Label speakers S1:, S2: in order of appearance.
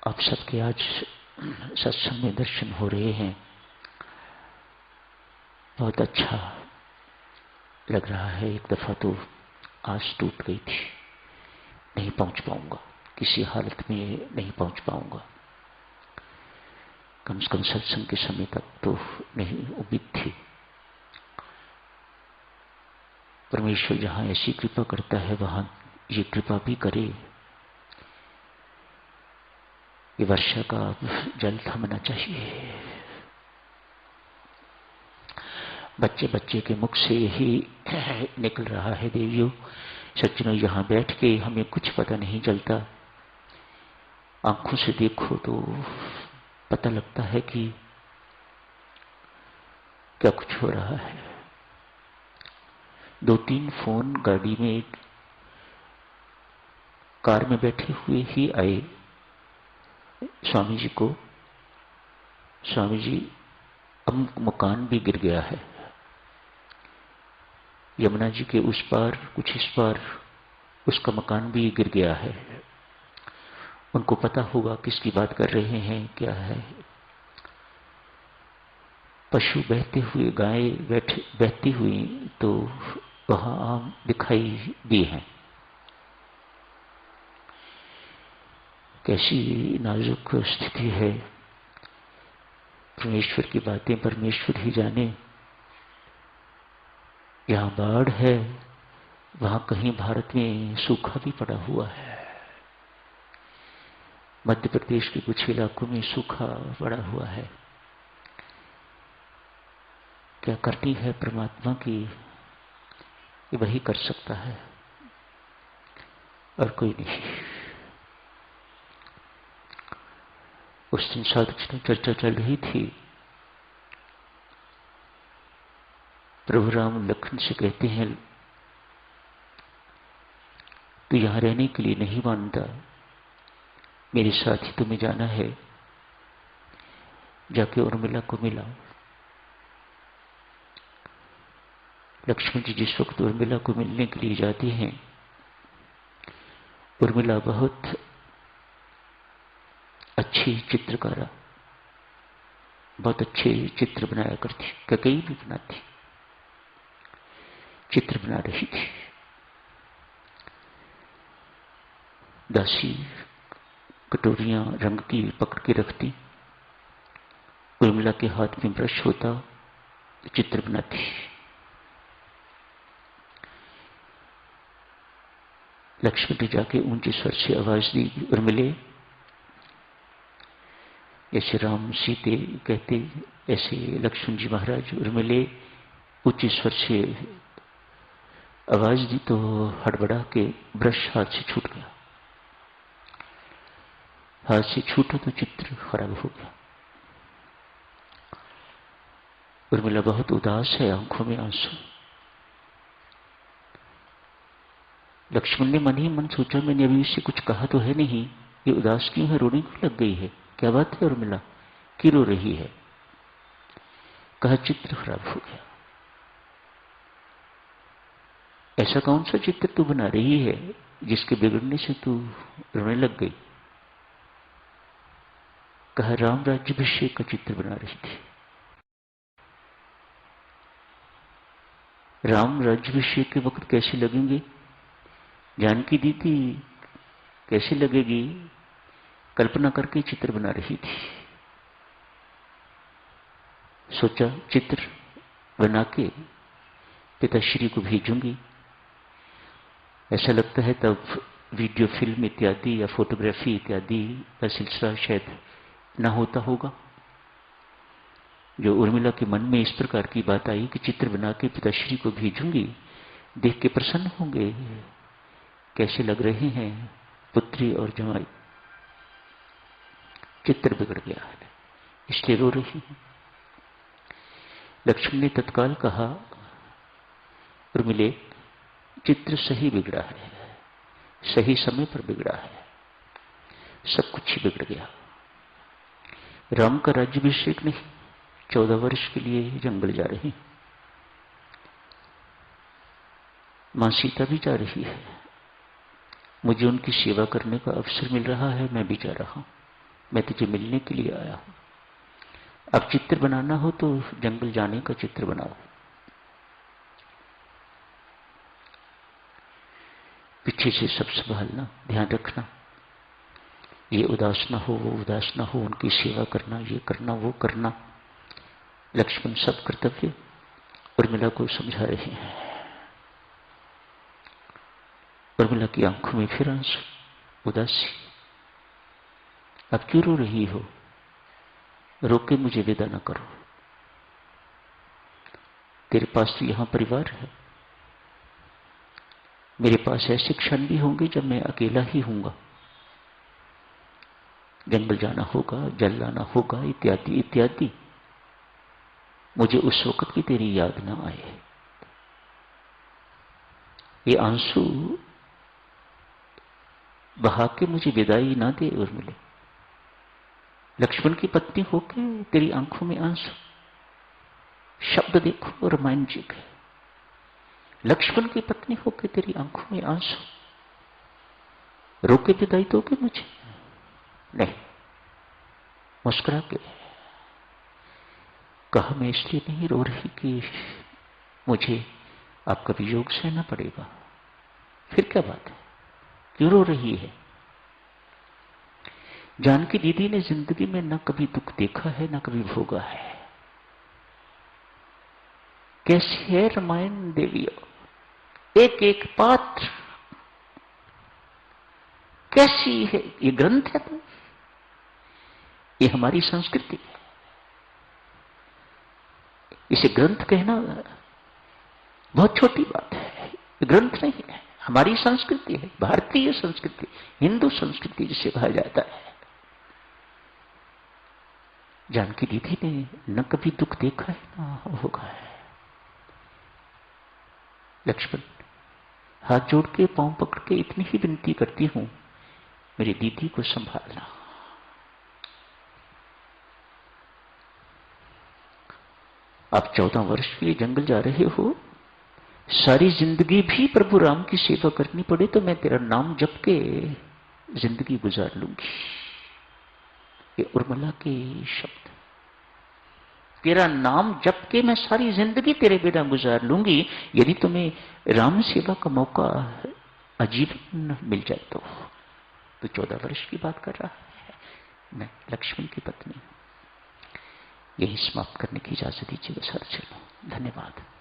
S1: आप सबके आज सत्संग में दर्शन हो रहे हैं, बहुत अच्छा लग रहा है। एक दफा तो आस टूट गई थी, नहीं पहुंच पाऊंगा, किसी हालत में नहीं पहुंच पाऊंगा। कम से कम सत्संग के समय तक तो नहीं उम्मीद थी। परमेश्वर जहां ऐसी कृपा करता है वहां ये कृपा भी करे। ये वर्षा का जल थमना चाहिए। बच्चे बच्चे के मुख से यही निकल रहा है, देवियों सज्जनों, यहां बैठ के हमें कुछ पता नहीं चलता। आंखों से देखो तो पता लगता है कि क्या कुछ हो रहा है। 2-3 फोन गाड़ी में, कार में बैठे हुए ही आए स्वामी जी को, स्वामी जी अब मकान भी गिर गया है, यमुना जी के उस पार कुछ इस पार उसका मकान भी गिर गया है। उनको पता होगा किसकी बात कर रहे हैं, क्या है। पशु बहते हुए, गाय बहती हुई तो वहां आम दिखाई दी हैं। कैसी नाजुक स्थिति है। परमेश्वर की बातें परमेश्वर ही जाने। यहां बाढ़ है, वहां कहीं भारत में सूखा भी पड़ा हुआ है। मध्य प्रदेश के कुछ इलाकों में सूखा पड़ा हुआ है। क्या करनी है परमात्मा की, ये वही कर सकता है और कोई नहीं। उस दिन साधक में चर्चा चल रही थी। प्रभु राम लखन से कहते हैं, तू यहां रहने के लिए नहीं मानता, मेरे साथ ही तुम्हें जाना है। जाके उर्मिला को मिला। लक्ष्मण जी जिस वक्त उर्मिला को मिलने के लिए जाते हैं, उर्मिला बहुत अच्छी चित्रकारा, बहुत अच्छे चित्र बनाया करती, कई भी बनाती, चित्र बना रही थी। दासी कटोरियां रंग की पकड़ के रखती, उर्मिला के हाथ में ब्रश होता, चित्र बनाती। लक्ष्मण ने जाके ऊंचे स्वर से आवाज दी, उर्मिले। ऐसे राम सीते कहते, ऐसे लक्ष्मण जी महाराज उर्मिले ऊंचे स्वर से आवाज दी तो हड़बड़ा के ब्रश हाथ से छूट गया। हाथ से छूटा तो चित्र खराब हो गया। उर्मिला बहुत उदास है, आंखों में आंसू। लक्ष्मण ने मन ही मन सोचा, मैंने अभी इससे कुछ कहा तो है नहीं, ये उदास क्यों है, रोने क्यों लग गई है, क्या बात है उर्मिला, क्यों रो रही है। कहा चित्र खराब हो गया। ऐसा कौन सा चित्र तू बना रही है जिसके बिगड़ने से तू रोने लग गई। कहा राम राज्याभिषेक का चित्र बना रही थी। राम राज्याभिषेक के वक्त कैसे लगेंगे, जानकी दीदी कैसे लगेगी, कल्पना करके चित्र बना रही थी। सोचा चित्र बना के पिताश्री को भेजूंगी। ऐसा लगता है तब वीडियो फिल्म इत्यादि या फोटोग्राफी इत्यादि का सिलसिला शायद न होता होगा। जो उर्मिला के मन में इस प्रकार की बात आई कि चित्र बना के पिताश्री को भेजूंगी, देख के प्रसन्न होंगे, कैसे लग रहे हैं पुत्री और जमाई। चित्र बिगड़ गया है, इसलिए रो रही है। लक्ष्मण ने तत्काल कहा, उर्मिले चित्र सही बिगड़ा है, सही समय पर बिगड़ा है, सब कुछ ही बिगड़ गया। राम का राज्याभिषेक नहीं, 14 वर्ष के लिए जंगल जा रही, मां सीता भी जा रही है, मुझे उनकी सेवा करने का अवसर मिल रहा है, मैं भी जा रहा हूं। मैं तुझे मिलने के लिए आया हूं। अब चित्र बनाना हो तो जंगल जाने का चित्र बनाओ। पीछे से सब संभालना, ध्यान रखना, ये उदास ना हो, वो उदास ना हो, उनकी सेवा करना, ये करना, वो करना। लक्ष्मण सब कर्तव्य उर्मिला को समझा रहे हैं। उर्मिला की आंखों में फिर आंसू, उदासी। अब क्यों रो रही हो? रोके मुझे विदा न करो। तेरे पास तो यहां परिवार है, मेरे पास ऐसे क्षण भी होंगे जब मैं अकेला ही हूंगा। जंगल जाना होगा, जल लाना होगा, इत्यादि इत्यादि। मुझे उस वक्त की तेरी याद ना आए। ये आंसू बहा के मुझे विदाई ना दे उर्मिले। लक्ष्मण की पत्नी होके तेरी आंखों में आंसू। शब्द देखो रामायण जी के। लक्ष्मण की पत्नी होके तेरी आंखों में आंसू, रोके विदाई दोगे मुझे? नहीं। मुस्कुरा के कहा, मैं इसलिए नहीं रो रही कि मुझे आपका वियोग सहना पड़ेगा। फिर क्या बात है, क्यों रो रही है? जानकी दीदी ने जिंदगी में न कभी दुख देखा है, न कभी भोगा है। कैसी है रामायण देवियों, एक एक पात्र कैसी है। ये ग्रंथ है तो ये हमारी संस्कृति है। इसे ग्रंथ कहना बहुत छोटी बात है। ये ग्रंथ नहीं है, हमारी संस्कृति है, भारतीय संस्कृति, हिंदू संस्कृति जिसे कहा जाता है। जानकी दीदी ने न कभी दुख देखा है ना भोगा है। लक्ष्मण हाथ जोड़ के पांव पकड़ के इतनी ही विनती करती हूं, मेरी दीदी को संभालना। आप 14 वर्ष के लिए जंगल जा रहे हो, सारी जिंदगी भी प्रभु राम की सेवा करनी पड़े तो मैं तेरा नाम जप के जिंदगी गुजार लूंगी। ये उर्मिला के शब्द, तेरा नाम जप के मैं सारी जिंदगी तेरे बिना गुजार लूंगी। यदि तुम्हें राम सेवा का मौका आजीवन मिल जाए तो 14 वर्ष की बात कर रहा है। मैं लक्ष्मण की पत्नी। यही समाप्त करने की इजाजत दीजिए। बस हर चलो, धन्यवाद।